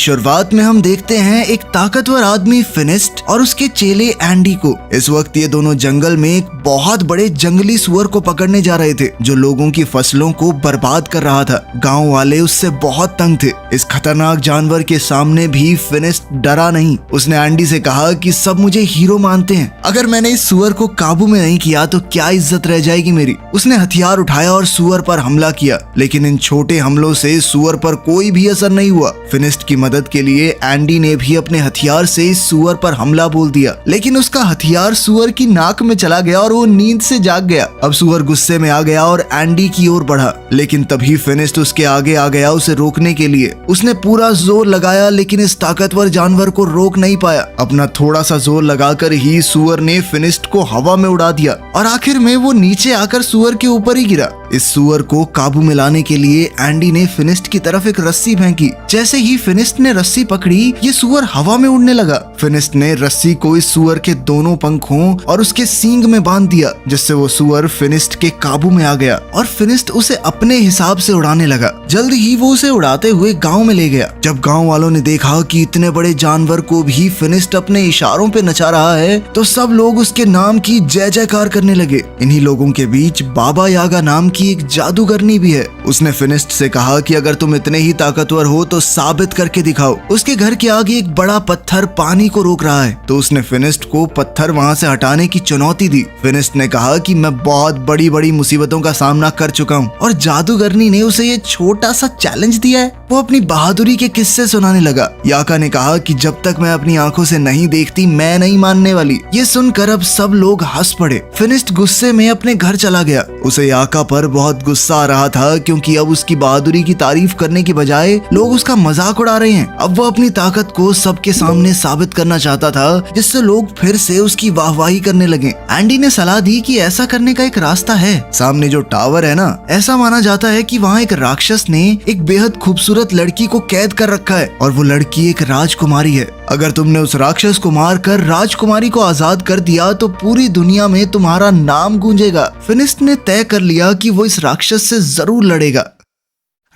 शुरुआत में हम देखते हैं एक ताकतवर आदमी फिनिस्ट और उसके चेले एंडी को। इस वक्त ये दोनों जंगल में एक बहुत बड़े जंगली सुअर को पकड़ने जा रहे थे जो लोगों की फसलों को बर्बाद कर रहा था। गांव वाले उससे बहुत तंग थे। इस खतरनाक जानवर के सामने भी फिनिस्ट डरा नहीं। उसने एंडी से कहा कि सब मुझे हीरो मानते हैं, अगर मैंने इस सुअर को काबू में नहीं किया तो क्या इज्जत रह जाएगी मेरी। उसने हथियार उठाया और सुअर पर हमला किया, लेकिन इन छोटे हमलों से सुअर पर कोई भी असर नहीं हुआ। फिनिस्ट की मदद के लिए एंडी ने भी अपने हथियार से इस सुअर पर हमला बोल दिया, लेकिन उसका हथियार सुअर की नाक में चला गया और वो नींद से जाग गया। अब सुअर गुस्से में आ गया और एंडी की ओर बढ़ा, लेकिन तभी फिनिस्ट उसके आगे आ गया उसे रोकने के लिए। उसने पूरा जोर लगाया, लेकिन इस ताकतवर जानवर को रोक नहीं पाया। अपना थोड़ा सा जोर लगाकर ही सुअर ने फिनिस्ट को हवा में उड़ा दिया और आखिर में वो नीचे आकर सुअर के ऊपर ही गिरा। इस सुअर को काबू में लाने के लिए एंडी ने फिनिस्ट की तरफ एक रस्सी फेंकी। जैसे ही फिनिस्ट ने रस्सी पकड़ी, ये सुअर हवा में उड़ने लगा। फिनिस्ट ने रस्सी को इस सुअर के दोनों पंखों और उसके सींग में बांध दिया, जिससे वो सुअर फिनिस्ट के काबू में आ गया और फिनिस्ट उसे अपने हिसाब से उड़ाने लगा। जल्द ही वो उसे उड़ाते हुए गांव में ले गया। जब गांव वालों ने देखा कि इतने बड़े जानवर को भी फिनिस्ट अपने इशारों पे नचा रहा है, तो सब लोग उसके नाम की जय जयकार करने लगे। इन्हीं लोगों के बीच बाबा यागा नाम की एक जादूगरनी भी है। उसने फिनिस्ट से कहा कि अगर तुम इतने ही ताकतवर हो तो साबित करके दिखाओ। उसके घर के आगे एक बड़ा पत्थर पानी को रोक रहा है, तो उसने फिनिस्ट को पत्थर वहां से हटाने की चुनौती दी। फिनिस्ट ने कहा कि मैं बहुत बड़ी बड़ी मुसीबतों का सामना कर चुका हूँ और जादूगरनी ने उसे ये छोटा सा चैलेंज दिया है। वो अपनी बहादुरी के किस्से सुनाने लगा। याका ने कहा कि जब तक मैं अपनी आंखों से नहीं देखती मैं नहीं मानने वाली। ये सुनकर अब सब लोग हंस पड़े। फिनिस्ट गुस्से में अपने घर चला गया। उसे याका पर बहुत गुस्सा आ रहा था, क्योंकि अब उसकी बहादुरी की तारीफ करने की बजाय लोग उसका मजाक उड़ा रहे हैं। अब वो अपनी ताकत को सबके सामने साबित करना चाहता था, जिससे लोग फिर से उसकी वाहवाही करने लगे। एंडी ने सलाह दी कि ऐसा करने का एक रास्ता है। सामने जो टावर है ना, ऐसा माना जाता है कि वहाँ एक राक्षस ने एक बेहद खूबसूरत लड़की को कैद कर रखा है और वो लड़की एक राजकुमारी है। अगर तुमने उस राक्षस को मारकर राजकुमारी को आजाद कर दिया तो पूरी दुनिया में तुम्हारा नाम गूंजेगा। फिनिस्ट ने तय कर लिया कि वो इस राक्षस से जरूर लड़ेगा।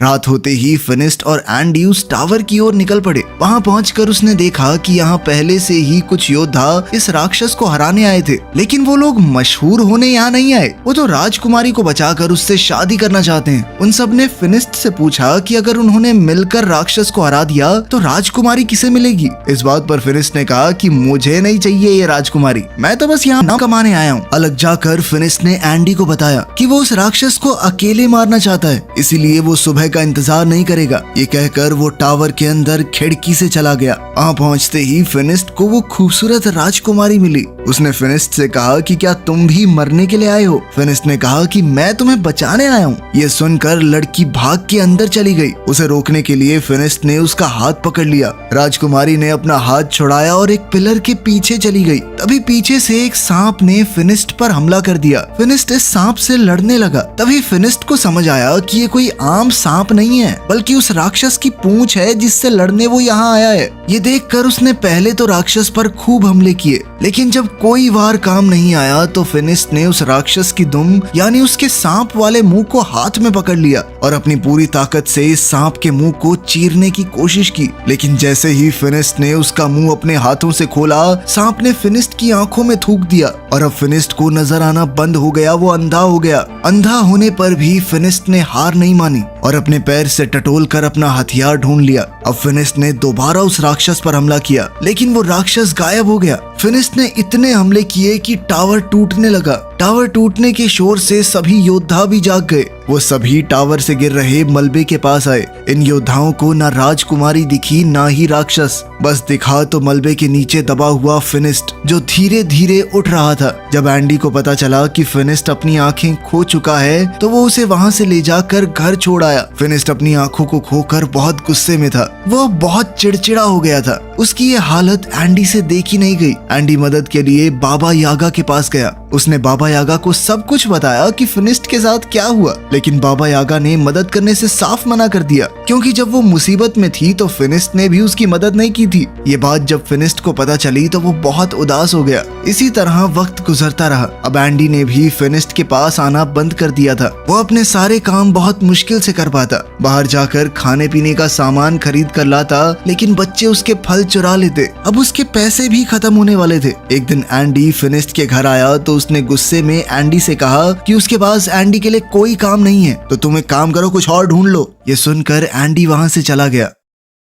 रात होते ही फिनिस्ट और एंडी उस टावर की ओर निकल पड़े। वहां पहुंचकर उसने देखा कि यहाँ पहले से ही कुछ योद्धा इस राक्षस को हराने आए थे, लेकिन वो लोग मशहूर होने यहाँ नहीं आए। वो तो राजकुमारी को बचाकर उससे शादी करना चाहते हैं। उन सब ने फिनिस्ट से पूछा कि अगर उन्होंने मिलकर राक्षस को हरा दिया तो राजकुमारी किसे मिलेगी। इस बात पर फिनिस्ट ने कहा कि मुझे नहीं चाहिए ये राजकुमारी, मैं तो बस यहाँ नाम कमाने आया हूँ। अलग जाकर फिनिस्ट ने एंडी को बताया कि वो उस राक्षस को अकेले मारना चाहता है, इसीलिए वो सुबह का इंतजार नहीं करेगा। ये कहकर वो टावर के अंदर खिड़की से चला गया। वहाँ पहुँचते ही फिनिस्ट को वो खूबसूरत राजकुमारी मिली। उसने फिनिस्ट से कहा कि क्या तुम भी मरने के लिए आए हो। फिनिस्ट ने कहा कि मैं तुम्हें बचाने आया हूँ। ये सुनकर लड़की भाग के अंदर चली गई। उसे रोकने के लिए फिनिस्ट ने उसका हाथ पकड़ लिया। राजकुमारी ने अपना हाथ छुड़ाया और एक पिलर के पीछे चली गई। तभी पीछे से एक सांप ने फिनिस्ट पर हमला कर दिया। फिनिस्ट इस सांप से लड़ने लगा। तभी फिनिस्ट को समझ आया कि ये कोई आम सांप नहीं है, बल्कि उस राक्षस की पूंछ है जिससे लड़ने वो यहाँ आया है। ये देखकर उसने पहले तो राक्षस पर खूब हमले किए, लेकिन जब कोई वार काम नहीं आया तो फिनिस्ट ने उस राक्षस की दुम यानी उसके सांप वाले मुंह को हाथ में पकड़ लिया और अपनी पूरी ताकत से इस सांप के मुंह को चीरने की कोशिश की। लेकिन जैसे ही फिनिस्ट ने उसका मुंह अपने हाथों से खोला, सांप ने फिनिस्ट की आंखों में थूक दिया और अब फिनिस्ट को नजर आना बंद हो गया। वो अंधा हो गया। अंधा होने पर भी फिनिस्ट ने हार नहीं मानी और अपने पैर से टटोल कर अपना हथियार ढूंढ लिया। अब फिनिस्ट ने दोबारा उस राक्षस पर हमला किया, लेकिन वो राक्षस गायब हो गया। फिनिस्ट ने इतने हमले किए कि टावर टूटने लगा। टावर टूटने के शोर से सभी योद्धा भी जाग गए। वो सभी टावर से गिर रहे मलबे के पास आए। इन योद्धाओं को ना राजकुमारी दिखी ना ही राक्षस, बस दिखा तो मलबे के नीचे दबा हुआ फिनिस्ट, जो धीरे धीरे उठ रहा था। जब एंडी को पता चला कि फिनिस्ट अपनी आंखें खो चुका है तो वो उसे वहां से ले जाकर घर छोड़ आया। फिनिस्ट अपनी आंखों को खोकर बहुत गुस्से में था। वो बहुत चिड़चिड़ा हो गया था। उसकी ये हालत एंडी से देखी नहीं गई। एंडी मदद के लिए बाबा यागा के पास गया। उसने बाबा यागा को सब कुछ बताया कि फिनिस्ट के साथ क्या हुआ, लेकिन बाबा यागा ने मदद करने से साफ मना कर दिया, क्योंकि जब वो मुसीबत में थी तो फिनिस्ट ने भी उसकी मदद नहीं की थी। ये बात जब फिनिस्ट को पता चली तो वो बहुत उदास हो गया। इसी तरह वक्त गुजरता रहा। अब एंडी ने भी फिनिस्ट के पास आना बंद कर दिया था। वो अपने सारे काम बहुत मुश्किल से कर पाता। बाहर जाकर खाने पीने का सामान खरीद कर लाता, लेकिन बच्चे उसके फल चुरा लेते। अब उसके पैसे भी खत्म होने वाले थे। एक दिन एंडी फिनिस्ट के घर आया तो उसने गुस्से में एंडी से कहा कि उसके पास एंडी के लिए कोई काम नहीं है, तो तुम एक काम करो, कुछ और ढूंढ लो। ये सुनकर एंडी वहां से चला गया।